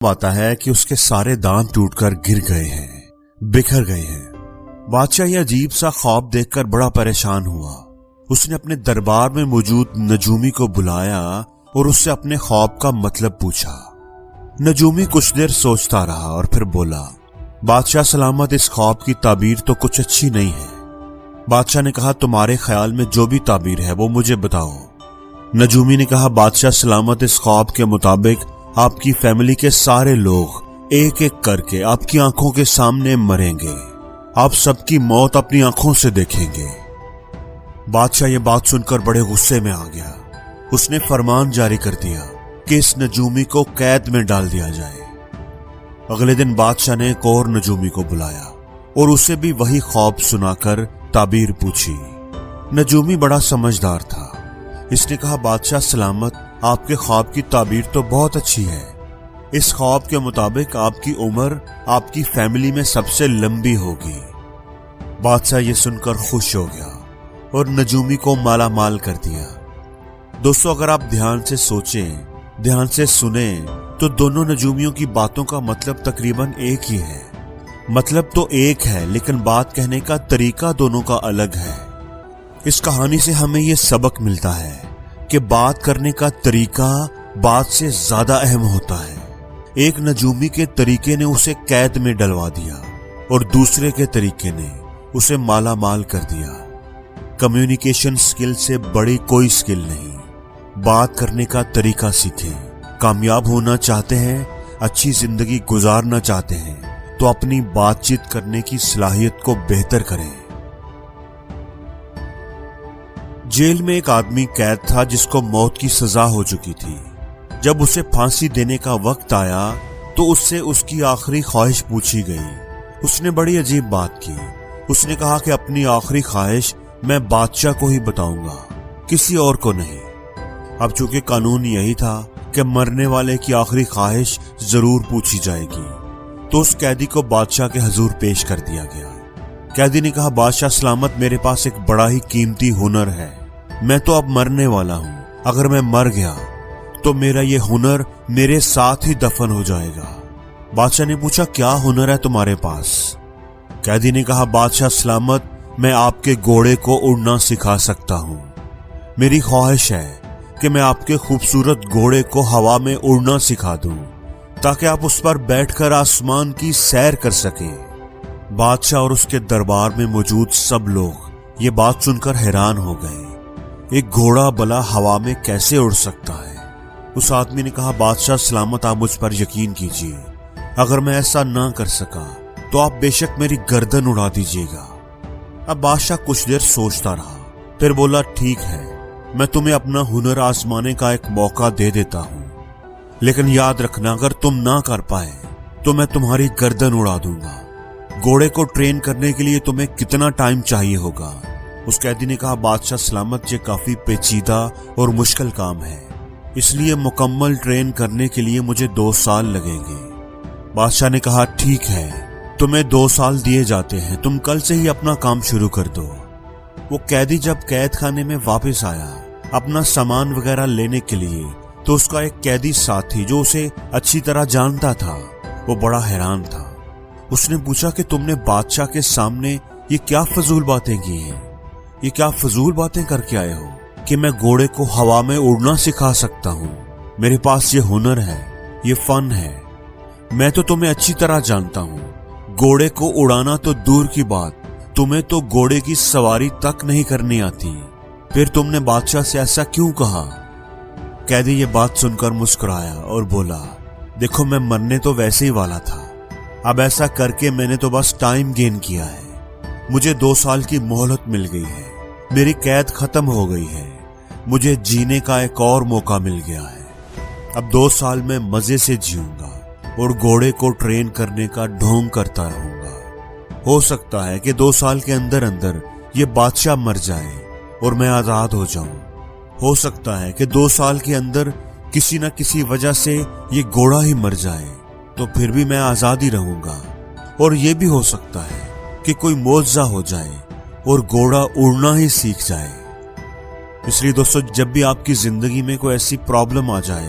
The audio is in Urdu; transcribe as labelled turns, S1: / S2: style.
S1: آتا ہے کہ اس کے سارے دانت ٹوٹ کر گر گئے ہیں، بکھر گئے ہیں۔ بادشاہ یہ عجیب سا خواب دیکھ کر بڑا پریشان ہوا۔ اس نے اپنے دربار میں موجود نجومی کو بلایا اور اس سے اپنے خواب کا مطلب پوچھا۔ نجومی کچھ دیر سوچتا رہا اور پھر بولا، بادشاہ سلامت، اس خواب کی تعبیر تو کچھ اچھی نہیں ہے۔ بادشاہ نے کہا، تمہارے خیال میں جو بھی تعبیر ہے وہ مجھے بتاؤ۔ نجومی نے کہا، بادشاہ سلامت، اس خواب کے مطابق آپ کی فیملی کے سارے لوگ ایک ایک کر کے آپ کی آنکھوں کے سامنے مریں گے، آپ سب کی موت اپنی آنکھوں سے دیکھیں گے۔ بادشاہ یہ بات سن کر بڑے غصے میں آ گیا۔ اس نے فرمان جاری کر دیا کہ اس نجومی کو قید میں ڈال دیا جائے۔ اگلے دن بادشاہ نے ایک اور نجومی کو بلایا اور اسے بھی وہی خواب سنا کر تعبیر پوچھی۔ نجومی بڑا سمجھدار تھا۔ اس نے کہا، بادشاہ سلامت، آپ کے خواب کی تعبیر تو بہت اچھی ہے۔ اس خواب کے مطابق آپ کی عمر آپ کی فیملی میں سب سے لمبی ہوگی۔ بادشاہ یہ سن کر خوش ہو گیا اور نجومی کو مالا مال کر دیا۔ دوستو، اگر آپ دھیان سے سوچیں، دھیان سے سنیں تو دونوں نجومیوں کی باتوں کا مطلب تقریباً ایک ہی ہے۔ مطلب تو ایک ہے لیکن بات کہنے کا طریقہ دونوں کا الگ ہے۔ اس کہانی سے ہمیں یہ سبق ملتا ہے کہ بات کرنے کا طریقہ بات سے زیادہ اہم ہوتا ہے۔ ایک نجومی کے طریقے نے اسے قید میں ڈلوا دیا اور دوسرے کے طریقے نے اسے مالا مال کر دیا۔ کمیونیکیشن سکل سے بڑی کوئی سکل نہیں۔ بات کرنے کا طریقہ سیکھیں۔ کامیاب ہونا چاہتے ہیں، اچھی زندگی گزارنا چاہتے ہیں تو اپنی بات چیت کرنے کی صلاحیت کو بہتر کریں۔ جیل میں ایک آدمی قید تھا جس کو موت کی سزا ہو چکی تھی۔ جب اسے پھانسی دینے کا وقت آیا تو اس سے اس کی آخری خواہش پوچھی گئی۔ اس نے بڑی عجیب بات کی۔ اس نے کہا کہ اپنی آخری خواہش میں بادشاہ کو ہی بتاؤں گا، کسی اور کو نہیں۔ اب چونکہ قانون یہی تھا کہ مرنے والے کی آخری خواہش ضرور پوچھی جائے گی، تو اس قیدی کو بادشاہ کے حضور پیش کر دیا گیا۔ قیدی نے کہا، بادشاہ سلامت، میرے پاس ایک بڑا ہی قیمتی ہنر ہے۔ میں تو اب مرنے والا ہوں۔ اگر میں مر گیا تو میرا یہ ہنر میرے ساتھ ہی دفن ہو جائے گا۔ بادشاہ نے پوچھا، کیا ہنر ہے تمہارے پاس؟ قیدی نے کہا، بادشاہ سلامت، میں آپ کے گھوڑے کو اڑنا سکھا سکتا ہوں۔ میری خواہش ہے کہ میں آپ کے خوبصورت گھوڑے کو ہوا میں اڑنا سکھا دوں تاکہ آپ اس پر بیٹھ کر آسمان کی سیر کر سکیں۔ بادشاہ اور اس کے دربار میں موجود سب لوگ یہ بات سن کر حیران ہو گئے۔ ایک گھوڑا بلا ہوا میں کیسے اڑ سکتا ہے؟ اس آدمی نے کہا، بادشاہ سلامت، آپ مجھ پر یقین کیجیے، اگر میں ایسا نہ کر سکا تو آپ بے شک میری گردن اڑا دیجیے گا۔ اب بادشاہ کچھ دیر سوچتا رہا، پھر بولا، ٹھیک ہے، میں تمہیں اپنا ہنر آزمانے کا ایک موقع دے دیتا ہوں، لیکن یاد رکھنا اگر تم نہ کر پائے تو میں تمہاری گردن اڑا دوں گا۔ گھوڑے کو ٹرین کرنے کے لیے تمہیں کتنا ٹائم چاہیے ہوگا؟ اس قیدی نے کہا، بادشاہ سلامت، یہ کافی پیچیدہ اور مشکل کام ہے، اس لیے مکمل ٹرین کرنے کے لیے مجھے 2 سال لگیں گے۔ بادشاہ نے کہا، ٹھیک ہے، تمہیں 2 سال دیے جاتے ہیں، تم کل سے ہی اپنا کام شروع کر دو۔ وہ قیدی جب قید خانے میں واپس آیا اپنا سامان وغیرہ لینے کے لیے تو اس کا ایک قیدی ساتھی جو اسے اچھی طرح جانتا تھا وہ بڑا حیران تھا۔ اس نے پوچھا کہ تم نے بادشاہ کے سامنے یہ کیا فضول باتیں کی ہیں؟ یہ کیا فضول باتیں کر کے آئے ہو کہ میں گھوڑے کو ہوا میں اڑنا سکھا سکتا ہوں؟ میرے پاس یہ ہنر ہے، یہ فن ہے، میں تو تمہیں اچھی طرح جانتا ہوں۔ گھوڑے کو اڑانا تو دور کی بات، تمہیں تو گھوڑے کی سواری تک نہیں کرنی آتی، پھر تم نے بادشاہ سے ایسا کیوں کہا؟ قیدی یہ بات سن کر مسکرایا اور بولا، دیکھو، میں مرنے تو ویسے ہی والا تھا، اب ایسا کر کے میں نے تو بس ٹائم گین کیا ہے۔ مجھے 2 سال کی مہلت مل گئی ہے، میری قید ختم ہو گئی ہے، مجھے جینے کا ایک اور موقع مل گیا ہے۔ اب 2 سال میں مزے سے جیوں گا اور گھوڑے کو ٹرین کرنے کا ڈھونگ کرتا رہوں گا۔ ہو سکتا ہے کہ 2 سال کے اندر اندر یہ بادشاہ مر جائے اور میں آزاد ہو جاؤں۔ ہو سکتا ہے کہ 2 سال کے اندر کسی نہ کسی وجہ سے یہ گھوڑا ہی مر جائے تو پھر بھی میں آزاد ہی رہوں گا، اور یہ بھی ہو سکتا ہے کہ کوئی معجزہ ہو جائے اور گھوڑا اڑنا ہی سیکھ جائے۔ اس لیے دوستو، جب بھی آپ کی زندگی میں کوئی ایسی پرابلم آ جائے